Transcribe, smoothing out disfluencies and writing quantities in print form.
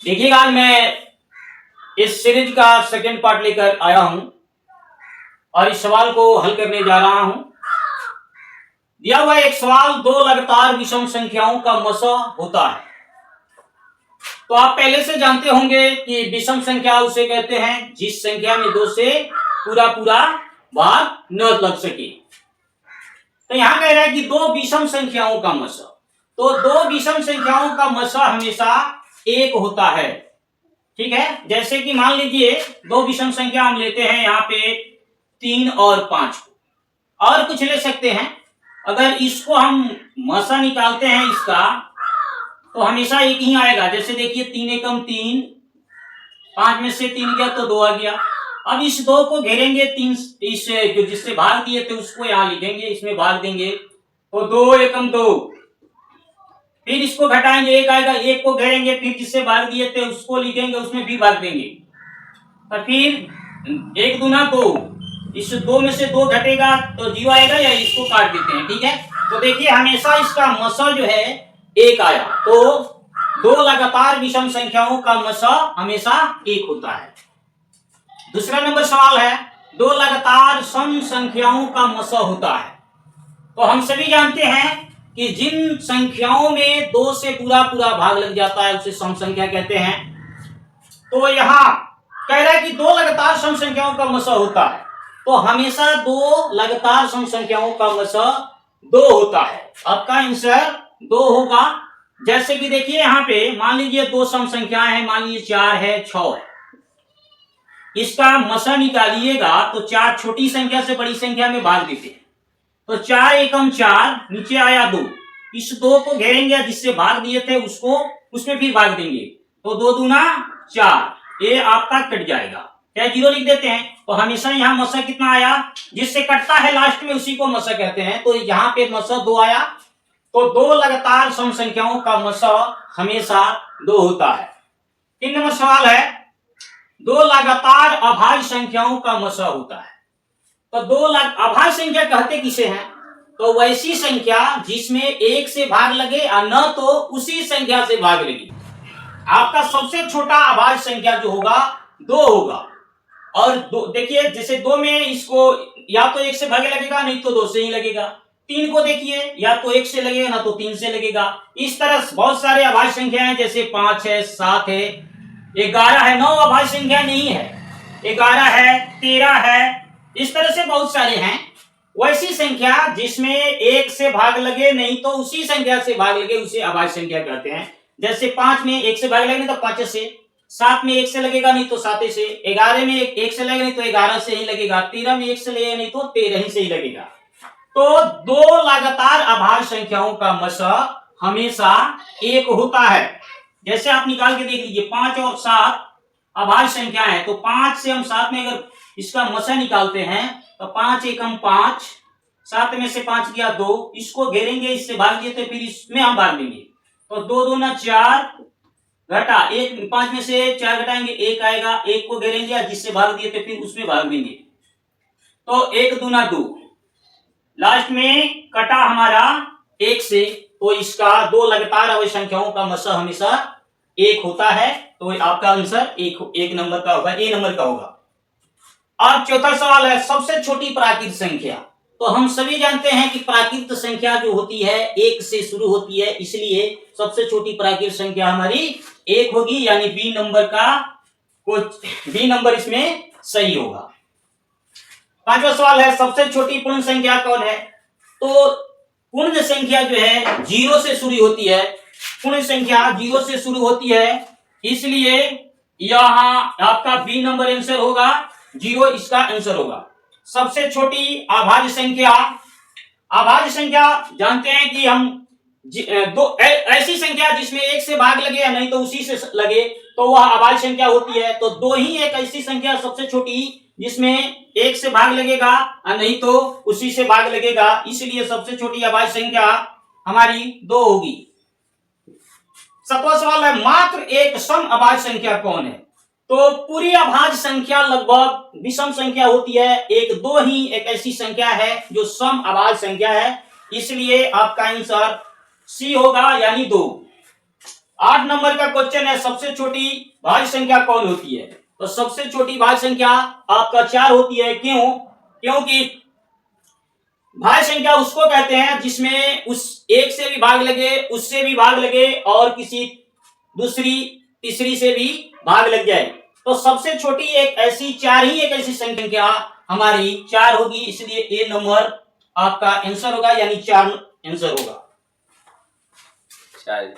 देखिएगा, आज मैं इस सीरीज का सेकंड पार्ट लेकर आया हूं और इस सवाल को हल करने जा रहा हूं। दिया हुआ एक सवाल, दो लगातार विषम संख्याओं का मसा होता है। तो आप पहले से जानते होंगे कि विषम संख्या उसे कहते हैं जिस संख्या में दो से पूरा पूरा भाग न लग सके। तो यहां कह रहा है कि दो विषम संख्याओं का मसा, तो दो विषम संख्याओं का मसा हमेशा एक होता है। ठीक है, जैसे कि मान लीजिए दो विषम संख्या हम लेते हैं यहाँ पे 3 और 5 को, और कुछ ले सकते हैं। अगर इसको हम मसा निकालते हैं इसका, तो हमेशा एक ही आएगा। जैसे देखिए 3 एकम 3, 5 में से 3 गया तो 2 आ गया। अब इस 2 को घेरेंगे, 3 इस जो जिससे भाग दिए थे उसको यहाँ लिखेंगे, इसमें भाग देंगे तो 2 एकम 2। फिर इसको घटाएंगे, 1 आएगा, 1 को घेरेंगे, फिर जिससे भाग दिए थे उसको लिखेंगे, उसमें भी भाग देंगे। और फिर 1 दूना 2, इस 2 में से 2 घटेगा तो 0 आएगा, या इसको काट देते हैं। ठीक है, तो देखिए हमेशा इसका मसा जो है एक आया। तो दो लगातार विषम संख्याओं का मसा हमेशा एक होता है। दूसरा नंबर सवाल है, दो लगातार सम संख्याओं का मसा होता है। तो हम सभी जानते हैं कि जिन संख्याओं में 2 से पूरा पूरा भाग लग जाता है उसे सम संख्या कहते हैं। तो यहां कह रहा है कि दो लगातार सम संख्याओं का मसा होता है, तो हमेशा दो लगातार सम संख्याओं का मसा 2 होता है। आपका आंसर 2 होगा। जैसे कि देखिए यहाँ पे मान लीजिए दो सम संख्याएं हैं, मान लीजिए 4 है 6 है। इसका मसा निकालिएगा तो 4 छोटी संख्या से बड़ी संख्या में भाग देते हैं। तो 4 एकम 4, नीचे आया 2, इस 2 को घेरेंगे, जिससे भाग दिए थे उसको उसमें फिर भाग देंगे, तो 2 दूना 4, ये आपका कट जाएगा, क्या 0 लिख देते हैं। तो हमेशा यहाँ मसा कितना आया, जिससे कटता है लास्ट में उसी को मसा कहते हैं। तो यहाँ पे मसा 2 आया। तो दो लगातार सम संख्याओं का मसा हमेशा 2 होता है। 3 नंबर सवाल है, दो लगातार अभाज्य संख्याओं का मसा होता है। तो दो अभाज्य संख्या कहते किसे हैं, तो वैसी संख्या जिसमें एक से भाग लगे और न तो उसी संख्या से भाग लगे। आपका सबसे छोटा अभाज्य संख्या जो होगा 2 होगा। और देखिए जैसे 2 में इसको या तो 1 से भागे लगेगा, नहीं तो 2 से ही लगेगा। 3 को देखिए, या तो 1 से लगेगा ना तो 3 से लगेगा। इस तरह बहुत सारे अभाज्य संख्या हैं, जैसे 5 है, 7 है, 11 है। 9 अभाज्य संख्या नहीं है, 11 है, 13 है, इस तरह से बहुत सारे हैं। वैसी संख्या जिसमें 1 से भाग लगे, नहीं तो उसी संख्या से भाग लगे, उसे अभाज्य संख्या कहते हैं। जैसे 5 में 1 से भाग लगे तो 5 से, 7 में 1 से लगेगा नहीं तो 7 से, 11 में 1 से लगेगा नहीं तो 11 से ही लगेगा, 13 में 1 से लगेगा नहीं तो 13 ही से ही लगेगा। तो दो लगातार अभाज्य संख्याओं का मसा हमेशा 1 होता है। जैसे आप निकाल के देख लीजिए, 5 और 7 अभाज्य संख्या है। तो 5 से हम 7 में अगर इसका मसा निकालते हैं तो 5 एकम 5, 7 में से 5 गया 2, इसको घेरेंगे, इससे भाग दिए तो फिर इसमें हम भाग देंगे। तो 2 दूना 4, घटा 1, 5 में से 4 घटाएंगे 1 आएगा, 1 को घेरेंगे, जिससे भाग दिए तो फिर उसमें भाग देंगे। तो 1 दूना 2, लास्ट में कटा हमारा 1 से। तो इसका दो लगातार अवयव संख्याओं का मसा हमेशा 1 होता है। तो आपका आंसर 1 नंबर का होगा, ए नंबर का होगा। अब चौथा सवाल है, सबसे छोटी प्राकृत संख्या। तो हम सभी जानते हैं कि प्राकृत संख्या जो होती है 1 से शुरू होती है, इसलिए सबसे छोटी प्राकृत संख्या हमारी 1 होगी, यानी बी नंबर इसमें सही होगा। 5वां सवाल है, सबसे छोटी पूर्ण संख्या कौन है। तो पूर्ण संख्या जो है 0 से शुरू होती है, पूर्ण संख्या 0 से शुरू होती है, इसलिए यहां आपका बी नंबर आंसर होगा, 0 इसका आंसर होगा। सबसे छोटी अभाज्य संख्या, अभाज्य संख्या जानते हैं कि हम दो ऐसी संख्या जिसमें 1 से भाग लगे या नहीं तो उसी से लगे, तो वह अभाज्य संख्या होती है। तो 2 ही एक ऐसी संख्या सबसे छोटी जिसमें 1 से भाग लगेगा और नहीं तो उसी से भाग लगेगा, इसलिए सबसे छोटी अभाज्य संख्या हमारी 2 होगी। 7वां सवाल है, मात्र एक सम अभाज्य संख्या कौन है। तो पूरी अभाज्य संख्या लगभग विषम संख्या होती है, 1 2 ही एक ऐसी संख्या है जो सम अभाज्य संख्या है, इसलिए आपका आंसर सी होगा, यानी 2। 8 नंबर का क्वेश्चन है, सबसे छोटी भाज्य संख्या कौन होती है? तो सबसे छोटी भाज्य संख्या आपका 4 होती है। क्यों? क्योंकि भाज्य संख्या उसको कहते हैं जिसमें उस एक से भी भाग लगे, उससे भी भाग लगे और किसी दूसरी तीसरी से भी भाग लग जाए। तो सबसे छोटी एक ऐसी 4 ही एक ऐसी संख्या हमारी 4 होगी, इसलिए ए नंबर आपका आंसर होगा, यानी 4 आंसर होगा। 4